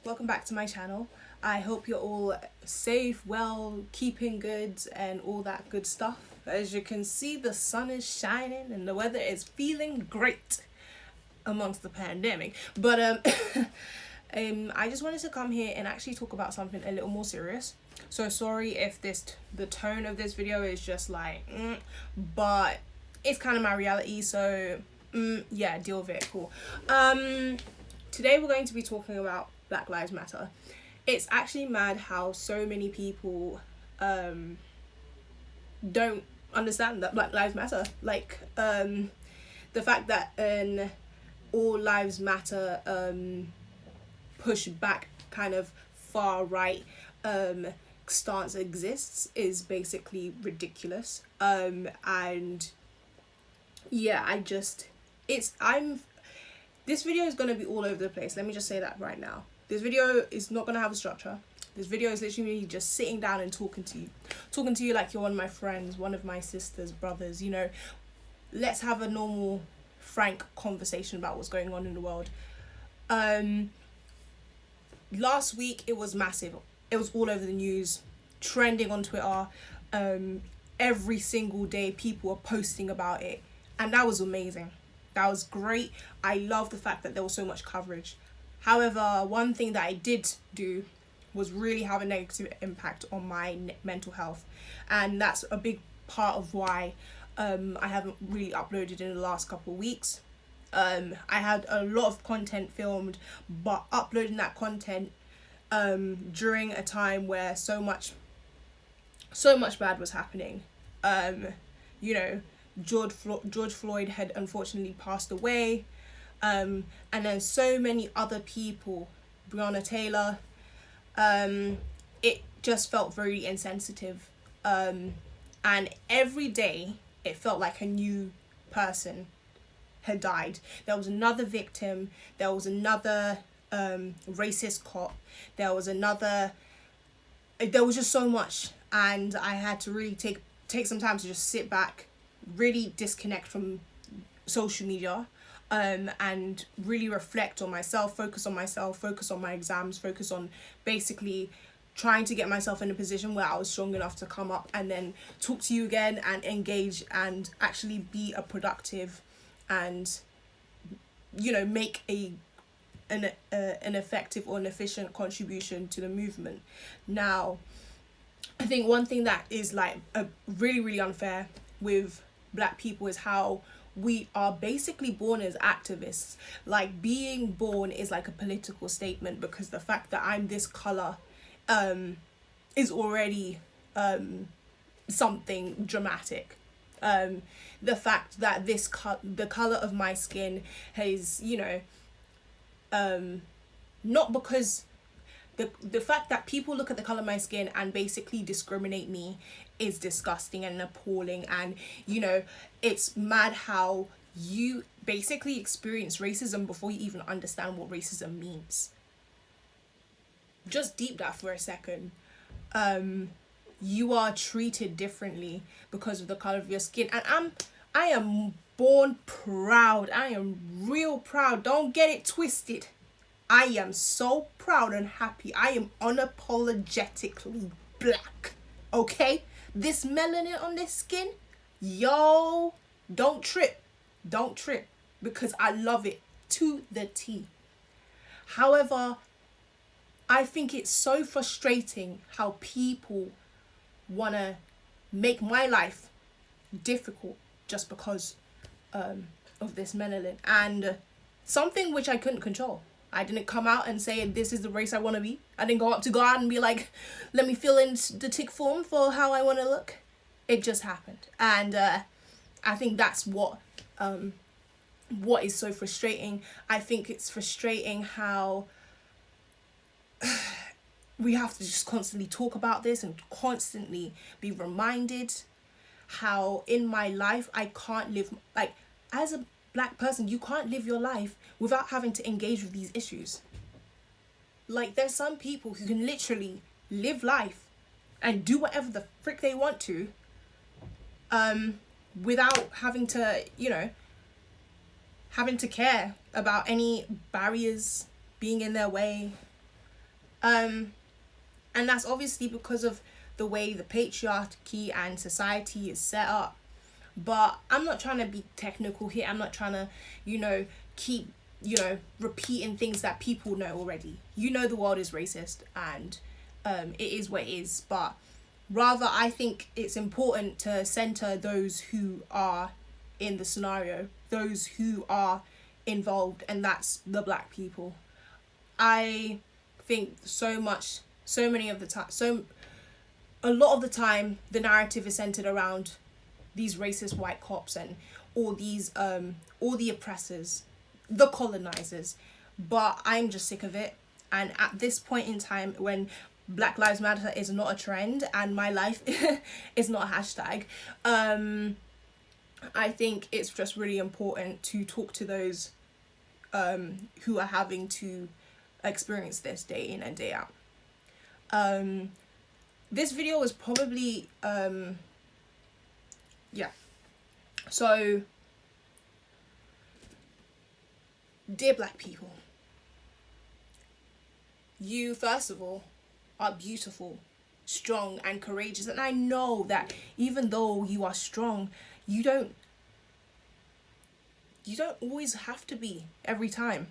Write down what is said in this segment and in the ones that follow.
welcome back to my channel. I hope you're all safe, well, keeping good and all that good stuff. As you can see, the sun is shining and the weather is feeling great amongst the pandemic. But I just wanted to come here and actually talk about something a little more serious. So sorry if the tone of this video is just like but it's kind of my reality, so yeah, deal with it. Cool. Today we're going to be talking about Black Lives Matter. It's actually mad how so many people don't understand that Black Lives Matter. Like the fact that an all lives matter push back kind of far right stance exists is basically ridiculous. And yeah, this video is going to be all over the place. Let me just say that right now. This video is not going to have a structure. This video is literally me just sitting down and talking to you like you're one of my friends, one of my sisters, brothers, you know. Let's have a normal, frank conversation about what's going on in the world. Last week it was massive. It was all over the news, trending on Twitter. Every single day people were posting about it, and that was amazing. That was great. I love the fact that there was so much coverage. However, one thing that I did do was really have a negative impact on my mental health, and that's a big part of why I haven't really uploaded in the last couple of weeks. I had a lot of content filmed, but uploading that content during a time where so much bad was happening. You know, George Floyd had unfortunately passed away, and then so many other people, Breonna Taylor. It just felt very insensitive, and every day it felt like a new person had died. There was another victim, there was another racist cop, there was just so much, and I had to really take some time to just sit back, really disconnect from social media, and really reflect on myself, focus on my exams, focus on basically trying to get myself in a position where I was strong enough to come up and then talk to you again and engage and actually be a productive and, you know, make an effective or an efficient contribution to the movement. Now, I think one thing that is like really, really unfair with Black people is how we are basically born as activists. Like, being born is like a political statement, because the fact that I'm this color is already something dramatic. The fact that the color of my skin has, you know, not because the fact that people look at the color of my skin and basically discriminate me is disgusting and appalling. And, you know, it's mad how you basically experience racism before you even understand what racism means. Just deep that for a second. You are treated differently because of the color of your skin, and I am born proud. I am real proud. Don't get it twisted. I am so proud and happy. I am unapologetically Black. Okay? This melanin on this skin, yo, don't trip. Don't trip, because I love it to the T. However, I think it's so frustrating how people want to make my life difficult just because of this melanin, and something which I couldn't control. I didn't come out and say this is the race I want to be. I didn't go up to God and be like, let me fill in the tick form for how I want to look. It just happened. And I think that's what is so frustrating. I think it's frustrating how we have to just constantly talk about this and constantly be reminded how in my life I can't live, like, as a Black person, you can't live your life without having to engage with these issues. Like, there's some people who can literally live life and do whatever the frick they want to without having to, you know, having to care about any barriers being in their way, And that's obviously because of the way the patriarchy and society is set up. But I'm not trying to be technical here. I'm not trying to, keep, repeating things that people know already. The world is racist, and it is what it is. But rather, I think it's important to center those who are in the scenario, those who are involved, and that's the Black people. I think a lot of the time, the narrative is centered around these racist white cops and all the oppressors, the colonizers. But I'm just sick of it. And at this point in time, when Black Lives Matter is not a trend and my life is not a hashtag, I think it's just really important to talk to those who are having to experience this day in and day out. This video was probably so, dear Black people, you first of all are beautiful, strong and courageous, and I know that even though you are strong, you don't always have to be every time.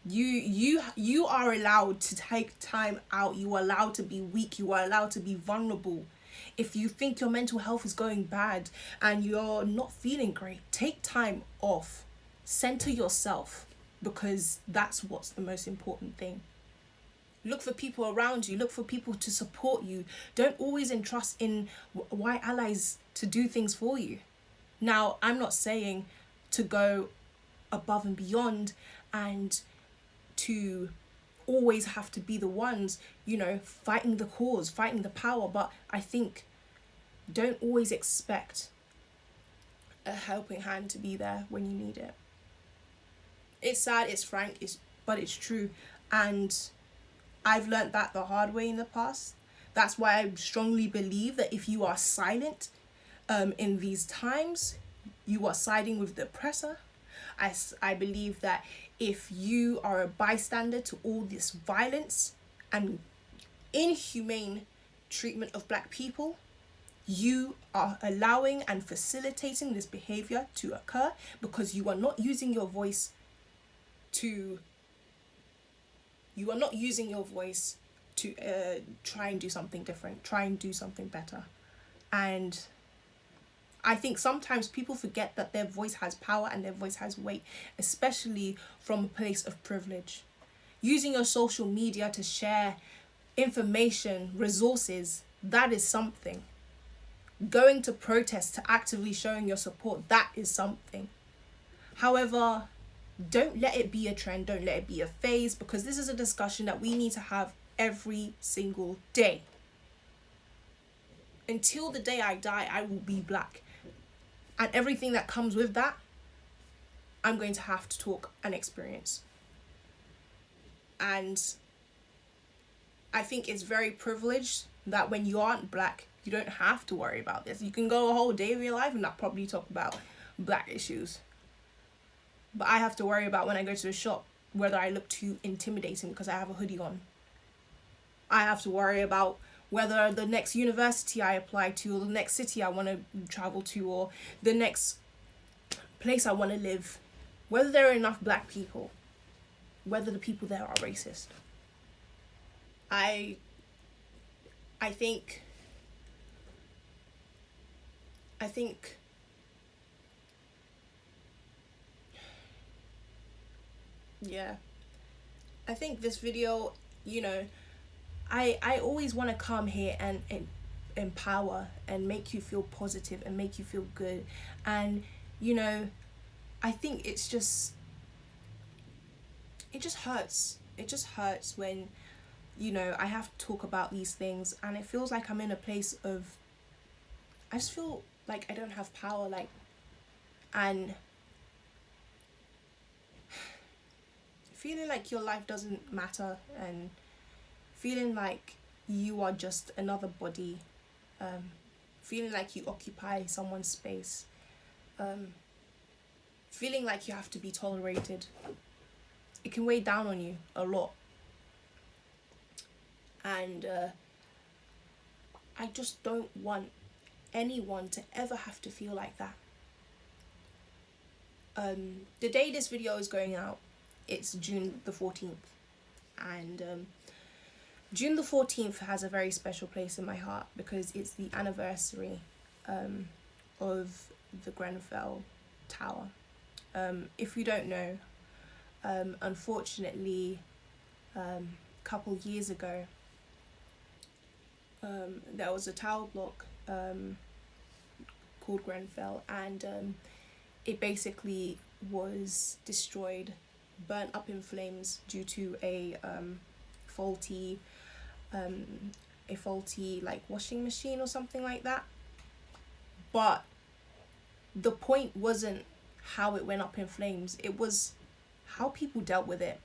You are allowed to take time out. You are allowed to be weak. You are allowed to be vulnerable. If you think your mental health is going bad and you're not feeling great, take time off. Center yourself, because that's what's the most important thing. Look for people around you. Look for people to support you. Don't always entrust in white allies to do things for you. Now, I'm not saying to go above and beyond and to always have to be the ones, fighting the cause, fighting the power. But I think don't always expect a helping hand to be there when you need it. It's sad, it's frank, but it's true. And I've learned that the hard way in the past. That's why I strongly believe that if you are silent in these times, you are siding with the oppressor. I believe that if you are a bystander to all this violence and inhumane treatment of Black people, you are allowing and facilitating this behavior to occur, because you are not using your voice to try and do something different, try and do something better. And I think sometimes people forget that their voice has power and their voice has weight, especially from a place of privilege. Using your social media to share information, resources, that is something. Going to protests, to actively showing your support, that is something. However, don't let it be a trend, don't let it be a phase, because this is a discussion that we need to have every single day. Until the day I die, I will be Black. And everything that comes with that, I'm going to have to talk and experience. And I think it's very privileged that when you aren't Black, you don't have to worry about this. You can go a whole day of your life and not probably talk about Black issues. But I have to worry about when I go to the shop whether I look too intimidating because I have a hoodie on. I have to worry about whether the next university I apply to, or the next city I want to travel to, or the next place I want to live, whether there are enough Black people, whether the people there are racist. I think this video, I always want to come here and empower and make you feel positive and make you feel good. And, I think it just hurts. It just hurts when, I have to talk about these things, and it feels like I'm in a place of, I just feel like I don't have power, and feeling like your life doesn't matter, and feeling like you are just another body, feeling like you occupy someone's space, feeling like you have to be tolerated. It can weigh down on you a lot. And I just don't want anyone to ever have to feel like that. The day this video is going out, it's June the 14th. And June the 14th has a very special place in my heart because it's the anniversary of the Grenfell Tower. If you don't know, unfortunately, a couple years ago, there was a tower block called Grenfell, and it basically was destroyed, burnt up in flames due to a faulty like washing machine or something like that. But the point wasn't how it went up in flames, it was how people dealt with it.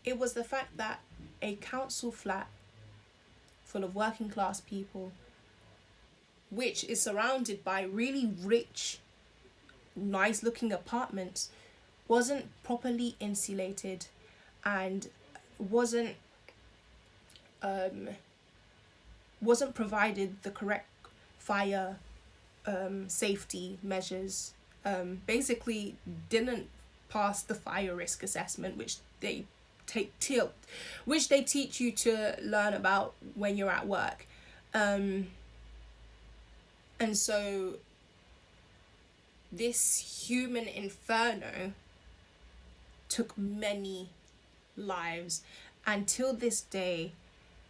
It was the fact that a council flat full of working class people, which is surrounded by really rich, nice looking apartments, wasn't properly insulated and wasn't provided the correct fire safety measures, basically didn't pass the fire risk assessment, which they teach you to learn about when you're at work. And so this human inferno took many lives. Until this day,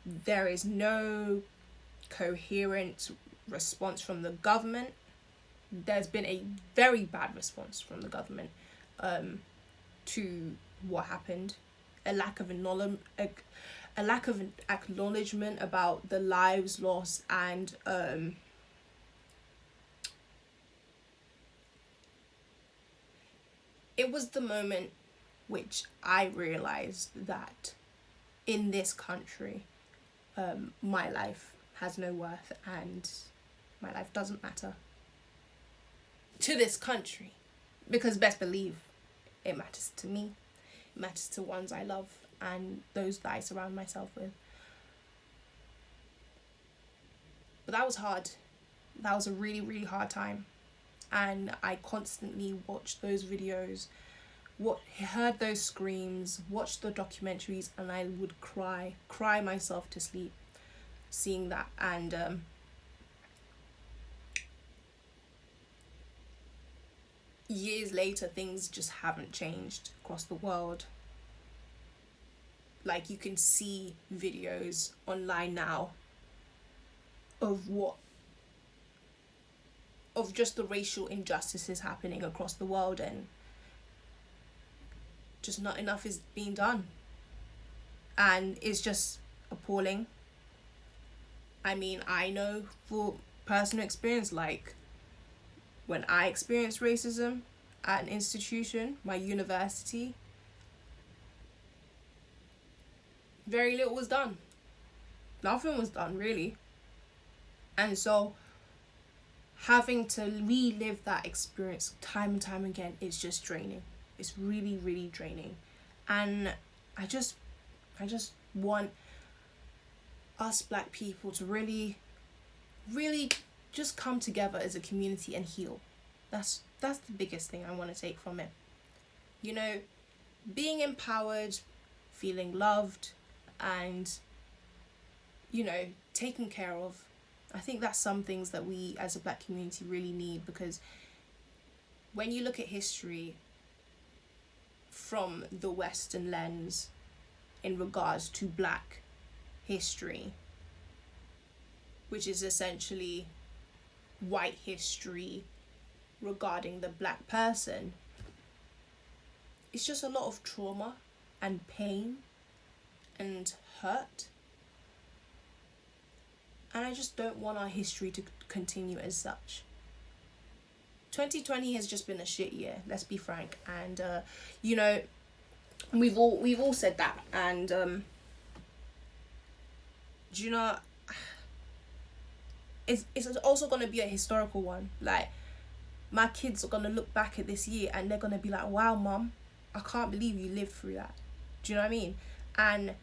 there is no coherent response from the government. There's been a very bad response from the government to what happened. A lack of acknowledgement about the lives lost, and it was the moment which I realized that in this country, my life has no worth and my life doesn't matter to this country, because best believe it matters to me. It matters to ones I love and those that I surround myself with. But that was hard. That was a really, really hard time. And I constantly watched those videos, heard those screams, watched the documentaries, and I would cry myself to sleep seeing that. And years later, things just haven't changed across the world. Like, you can see videos online now of just the racial injustices happening across the world, and just not enough is being done. And it's just appalling. I mean, I know for personal experience, like when I experienced racism at an institution, my university, very little was done. Nothing was done, really. And so having to relive that experience time and time again is just draining. It's really, really draining. And I just want us Black people to really, really just come together as a community and heal. That's the biggest thing I want to take from it. You know, being empowered, feeling loved, and, you know, taken care of. I think that's some things that we as a Black community really need, because when you look at history from the Western lens in regards to Black history, which is essentially white history regarding the Black person, it's just a lot of trauma and pain and hurt. And I just don't want our history to continue as such. 2020 has just been a shit year, let's be frank. And you know, we've all said that. And do you know, it's also gonna be a historical one. Like, my kids are gonna look back at this year and they're gonna be like, wow, mum, I can't believe you lived through that. Do you know what I mean? And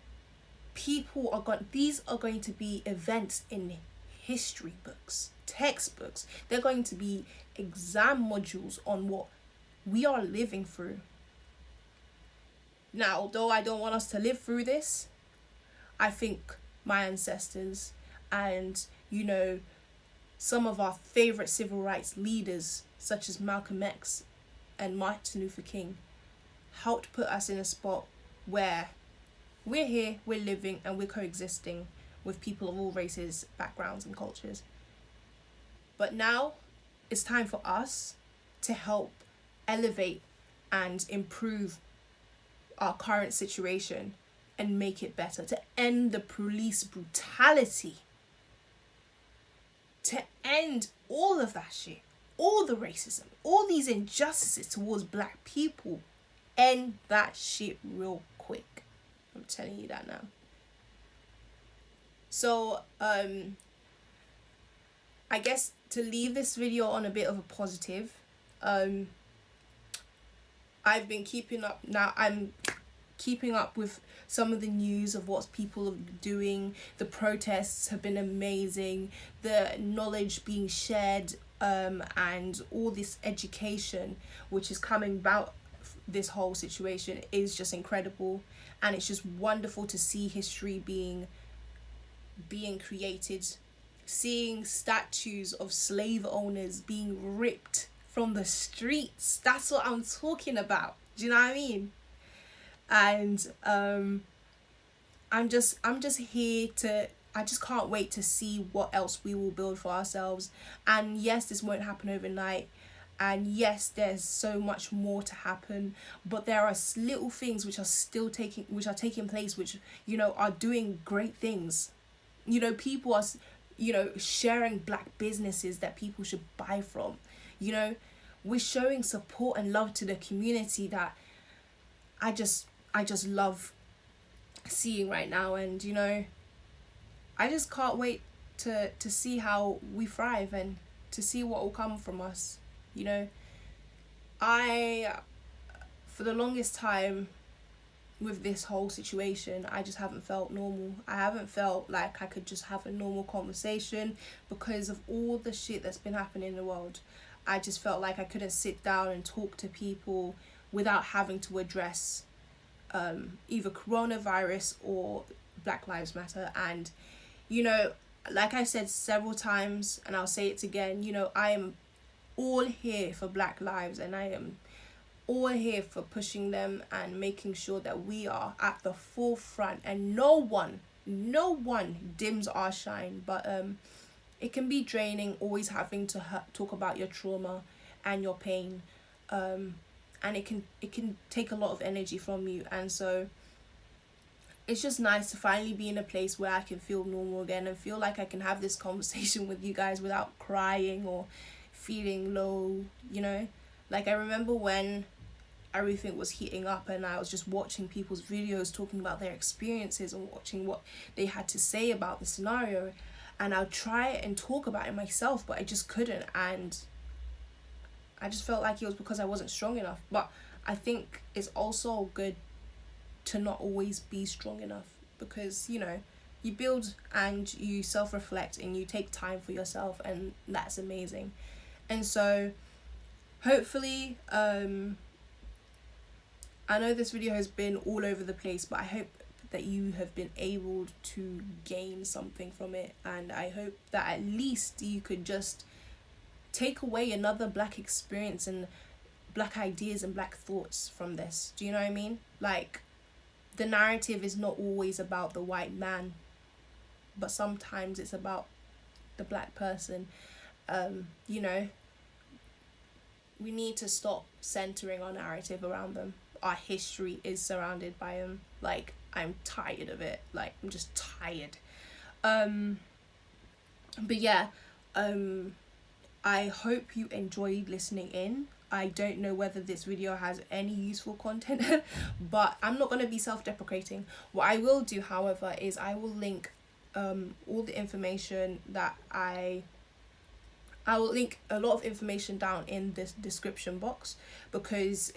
these are going to be events in history books, textbooks. They're going to be exam modules on what we are living through. Now, although I don't want us to live through this, I think my ancestors and, some of our favorite civil rights leaders, such as Malcolm X and Martin Luther King, helped put us in a spot where we're here, we're living, and we're coexisting with people of all races, backgrounds, and cultures. But now it's time for us to help elevate and improve our current situation and make it better, to end the police brutality, to end all of that shit, all the racism, all these injustices towards black people. End that shit real quick. I'm telling you that now. So, I guess to leave this video on a bit of a positive, I've been keeping up. Now I'm keeping up with some of the news of what people are doing. The protests have been amazing. The knowledge being shared, and all this education which is coming about this whole situation is just incredible. And it's just wonderful to see history being created, seeing statues of slave owners being ripped from the streets. That's what I'm talking about. Do you know what I mean? And I'm just here I just can't wait to see what else we will build for ourselves. And yes, this won't happen overnight. And yes, there's so much more to happen, but there are little things which are taking place, which, are doing great things. People are, sharing black businesses that people should buy from. We're showing support and love to the community that I just love seeing right now. And, I just can't wait to see how we thrive and to see what will come from us. For the longest time with this whole situation, I just haven't felt normal. I haven't felt like I could just have a normal conversation because of all the shit that's been happening in the world. I just felt like I couldn't sit down and talk to people without having to address either coronavirus or Black Lives Matter. And, like I said several times, and I'll say it again, I am all here for Black lives, and I am all here for pushing them and making sure that we are at the forefront, and no one dims our shine. But it can be draining always having to talk about your trauma and your pain, and it can take a lot of energy from you. And so it's just nice to finally be in a place where I can feel normal again and feel like I can have this conversation with you guys without crying or feeling low. Like I remember when everything was heating up and I was just watching people's videos talking about their experiences and watching what they had to say about the scenario, and I'd try and talk about it myself, but I just couldn't. And I just felt like it was because I wasn't strong enough. But I think it's also good to not always be strong enough, because you build and you self-reflect and you take time for yourself, and that's amazing. And so hopefully, I know this video has been all over the place, but I hope that you have been able to gain something from it. And I hope that at least you could just take away another Black experience and Black ideas and Black thoughts from this. Do you know what I mean? Like, the narrative is not always about the white man, but sometimes it's about the Black person. We need to stop centering our narrative around them. Our history is surrounded by them. Like, I'm tired of it. Like, I'm just tired. But yeah, I hope you enjoyed listening in. I don't know whether this video has any useful content, but I'm not going to be self-deprecating. What I will do, however, is I will link all the information that I will link a lot of information down in this description box, because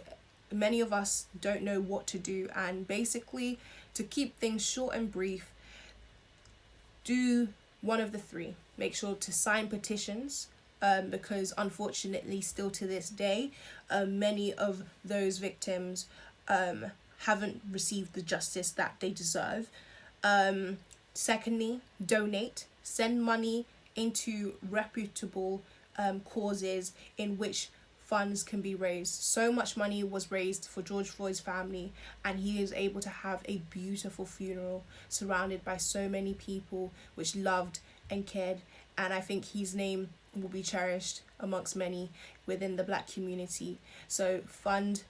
many of us don't know what to do, and basically to keep things short and brief, do one of the three. Make sure to sign petitions, because unfortunately still to this day, many of those victims haven't received the justice that they deserve. Secondly, donate. Send money into reputable causes in which funds can be raised. So much money was raised for George Floyd's family, and he is able to have a beautiful funeral surrounded by so many people which loved and cared, and I think his name will be cherished amongst many within the Black community. So fund,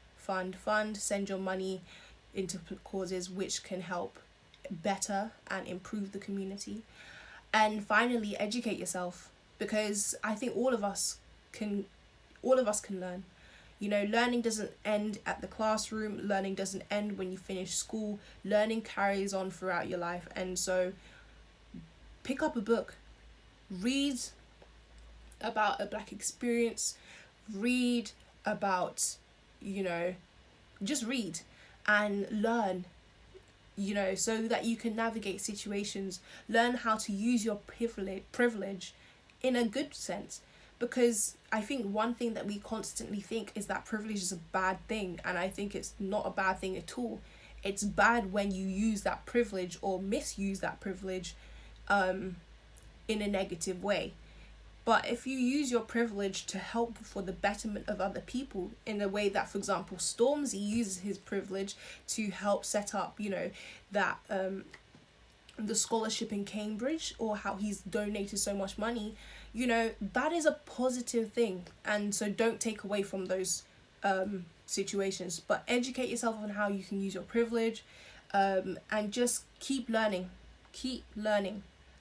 send your money into causes which can help better and improve the community. And finally, educate yourself, because I think all of us can learn. You know, learning doesn't end at the classroom. Learning doesn't end when you finish school. Learning carries on throughout your life. And so pick up a book, read about a Black experience, read about, you know, just read and learn, you know, so that you can navigate situations. Learn how to use your privilege in a good sense, because I think one thing that we constantly think is that privilege is a bad thing, and I think it's not a bad thing at all. It's bad when you use that privilege or misuse that privilege in a negative way. But if you use your privilege to help for the betterment of other people in a way that, for example, Stormzy uses his privilege to help set up, you know, that the scholarship in Cambridge, or how he's donated so much money, you know, that is a positive thing. And so don't take away from those situations, but educate yourself on how you can use your privilege, and just keep learning.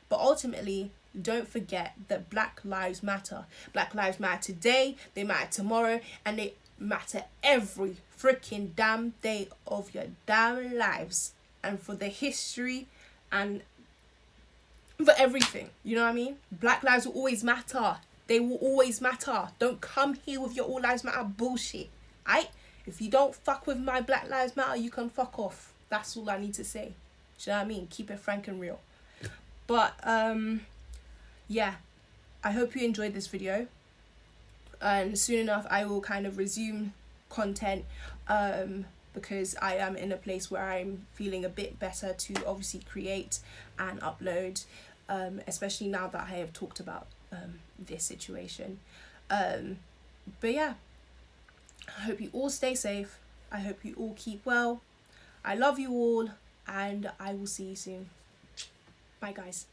But ultimately, don't forget that Black Lives Matter. Black Lives matter today, they matter tomorrow, and they matter every freaking damn day of your damn lives, and for the history and for everything, you know what I mean? Black lives will always matter. They will always matter. Don't come here with your all lives matter bullshit. If you don't fuck with my Black Lives Matter, you can fuck off. That's all I need to say. Do you know what I mean? Keep it frank and real. But yeah, I hope you enjoyed this video, and soon enough I will kind of resume content, because I am in a place where I'm feeling a bit better to obviously create and upload, especially now that I have talked about this situation. But yeah, I hope you all stay safe. I hope you all keep well. I love you all, and I will see you soon. Bye guys.